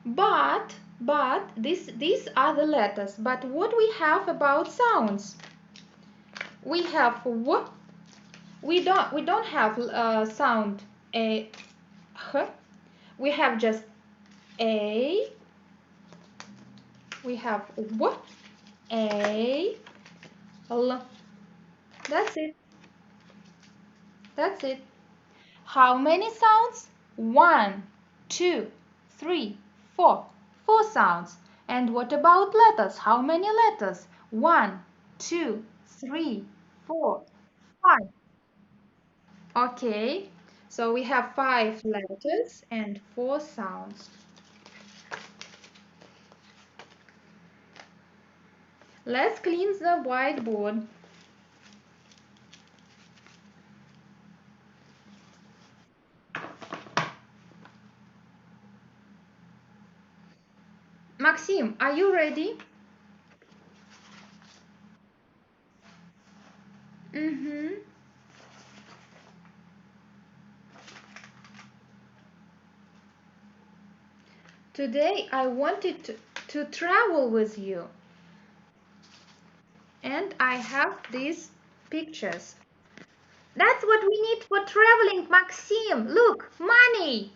But these are the letters. But what we have about sounds? We have w. We don't have sound a h. We have just a. We have w, a, l. That's it. That's it. How many sounds? One, two, three, four. Four sounds. And what about letters? How many letters? One, two, three, four, five. Okay. So we have five letters and four sounds. Let's clean the whiteboard. Maxim, are you ready? Mm-hmm. Today I wanted to travel with you. And I have these pictures. That's what we need for traveling, Maxim. Look, money.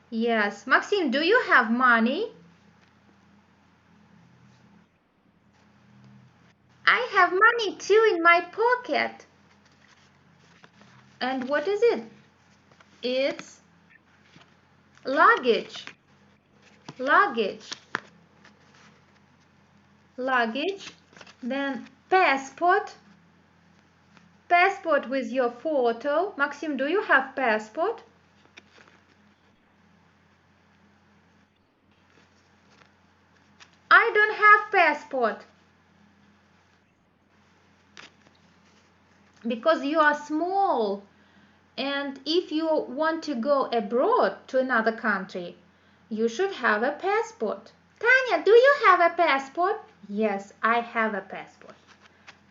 Yes, Maxim, do you have money? I have money too in my pocket. And what is it? It's luggage. Luggage. Luggage. Then passport. Passport with your photo. Maxim, do you have passport? I don't have passport. Because you are small. And if you want to go abroad to another country, you should have a passport. Tanya, do you have a passport? Yes, I have a passport.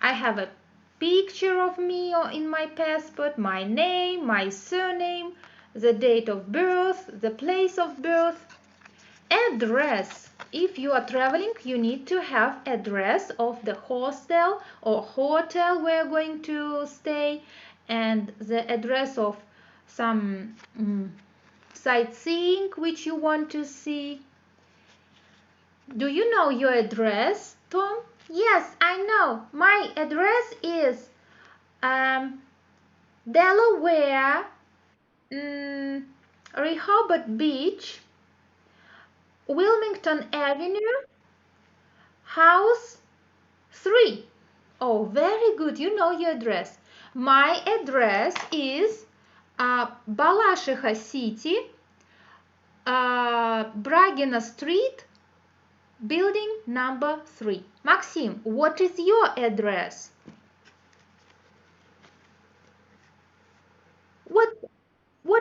I have a picture of me in my passport, my name, my surname, the date of birth, the place of birth, address. If you are traveling, you need to have address of the hostel or hotel we're going to stay, and the address of some sightseeing which you want to see. Do you know your address, Tom? Yes, I know. My address is Delaware, Rehoboth Beach, Wilmington Avenue, House 3. Oh, very good. You know your address. My address is Balashikha City, Bragina Street, building number 3. Maxim, what is your address? What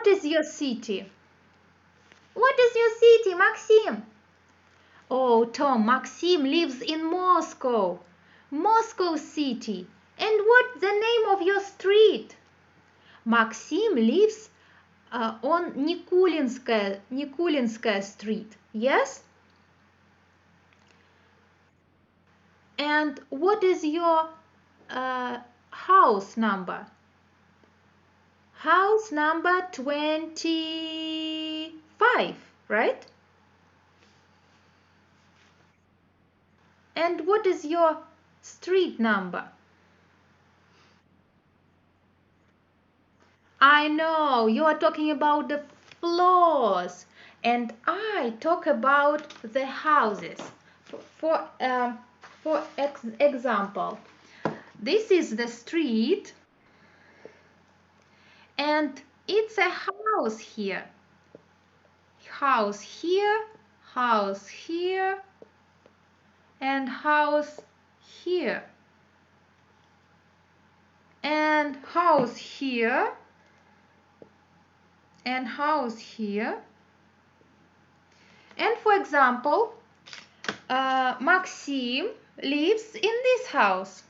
is your city? What is your city, Maxim? Oh, Tom, Maxim lives in Moscow. Moscow City. And what's the name of your street? Maxim lives on Nikulinskaya Street. Yes? And what is your house number? House number 25, right? And what is your street number? I know you are talking about the floors, and I talk about the houses. For example, this is the street, and it's a house here. House here, house here, and house here, and house here, and house here. And for example, Maxim lives in this house.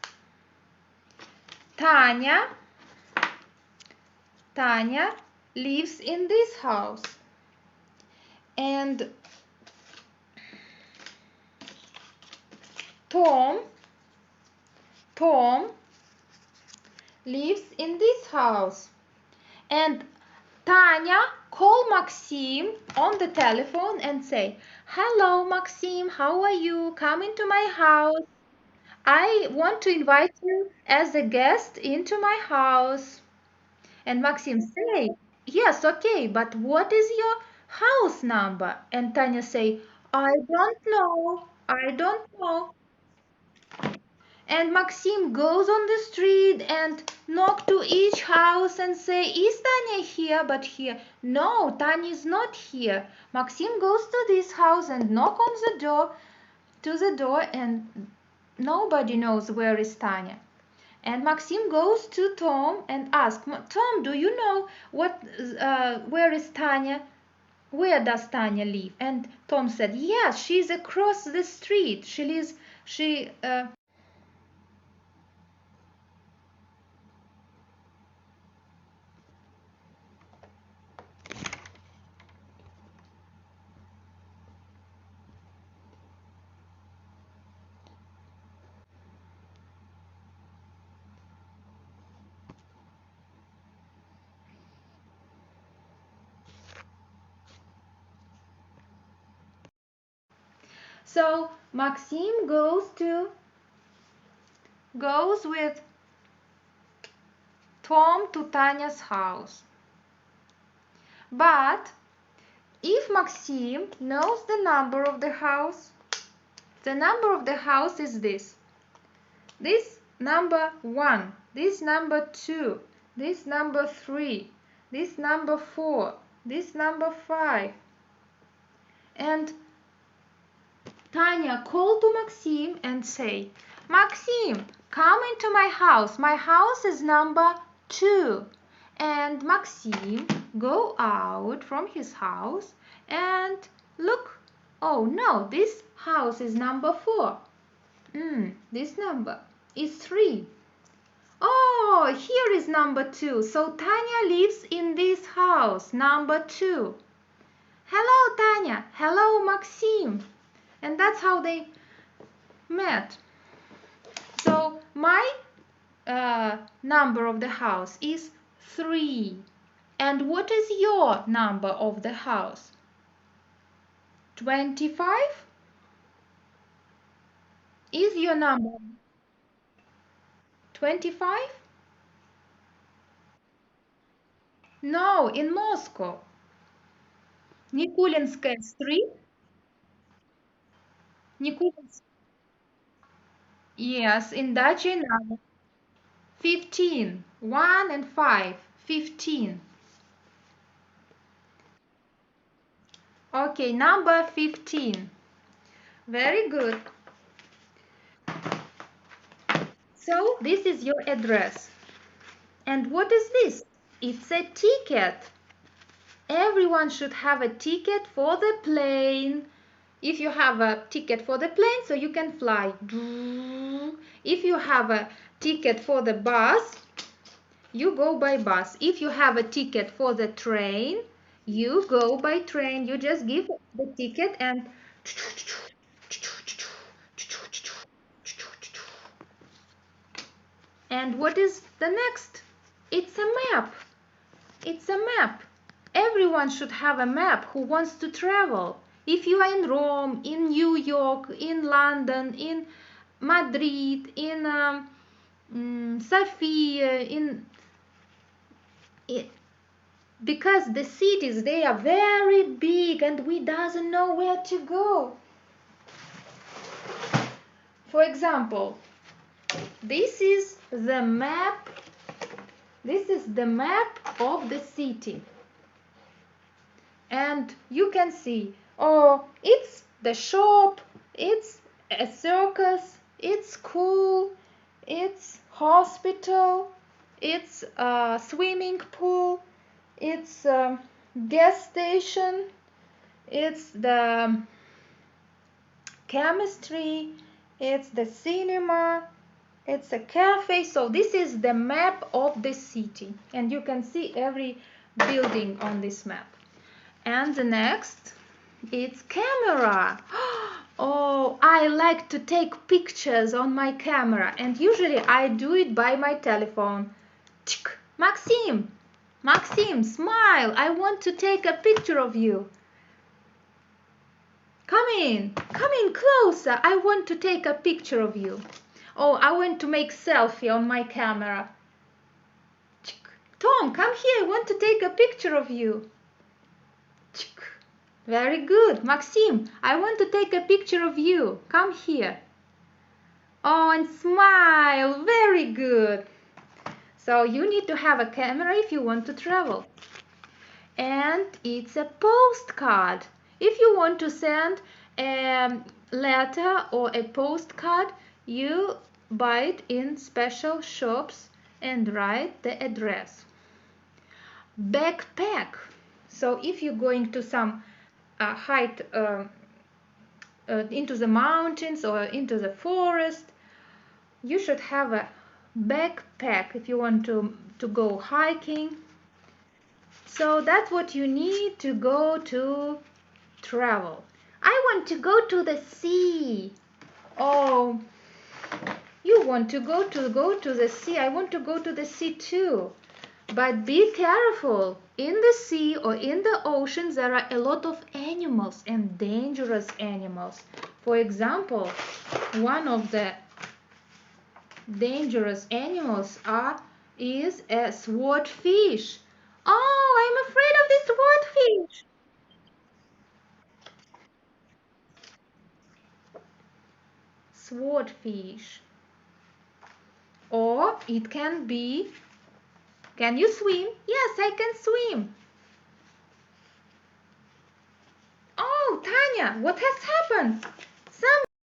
Tanya lives in this house. And Tom lives in this house. And Tanya call Maxim on the telephone and say, "Hello, Maxim, how are you? Come into my house. I want to invite you as a guest into my house." And Maxim say, "Yes, okay, but what is your house number?" And Tanya say, "I don't know. I don't know." And Maxim goes on the street and knock to each house and say, "Is Tanya here?" But here, no, Tanya is not here. Maxim goes to this house and knock on the door, and nobody knows where is Tanya. And Maxim goes to Tom and asks, "Tom, do you know where is Tanya? Where does Tanya live?" And Tom said, "Yes, she's across the street. She lives, she So Maxim goes with Tom to Tanya's house. But if Maxim knows the number of the house is this. This number 1, this number 2, this number 3, this number 4, this number 5. And Tanya called to Maxim and say, "Maxim, come into my house. My house is number 2." And Maxim go out from his house and look. Oh no, this house is number 4. This number is 3. Oh, here is number 2. So Tanya lives in this house, number 2. "Hello, Tanya. Hello, Maxim." And that's how they met. So my number of the house is 3. And what is your number of the house? 25? Is your number 25? No, in Moscow. Nikulinskaya Street. Nikulinsk. Yes, in Dacha number 15. 1 and 5. 15. Okay, number 15. Very good. So this is your address. And what is this? It's a ticket. Everyone should have a ticket for the plane. If you have a ticket for the plane, so you can fly. If you have a ticket for the bus, you go by bus. If you have a ticket for the train, you go by train. You just give the ticket and what is the next? It's a map. It's a map. Everyone should have a map who wants to travel. If you are in Rome, in New York, in London, in Madrid, in Sofia, because the cities, they are very big and we doesn't know where to go. For example, this is the map. This is the map of the city. And you can see, oh, it's the shop, it's a circus, it's school, it's hospital, it's a swimming pool, it's a gas station, it's the chemistry, it's the cinema, it's a cafe. So this is the map of the city, and you can see every building on this map. And the next, it's camera. Oh, I like to take pictures on my camera, and usually I do it by my telephone. Maxim, Maxim, smile. I want to take a picture of you. Come in closer. I want to take a picture of you. Oh, I want to make selfie on my camera. Tom, come here. I want to take a picture of you. Very good. Maxim, I want to take a picture of you. Come here. Oh, and smile. Very good. So you need to have a camera if you want to travel. And it's a postcard. If you want to send a letter or a postcard, you buy it in special shops and write the address. Backpack. So if you're going to some height into the mountains or into the forest, you should have a backpack if you want to go hiking. So that's what you need to go to travel. I want to go to the sea. Oh, you want to go to the sea. I want to go to the sea too. But be careful. In the sea or in the ocean, there are a lot of animals and dangerous animals. For example, one of the dangerous animals is a swordfish. Oh, I'm afraid of this swordfish. Swordfish. Or it can be, can you swim? Yes, I can swim. Oh, Tanya, what has happened? Some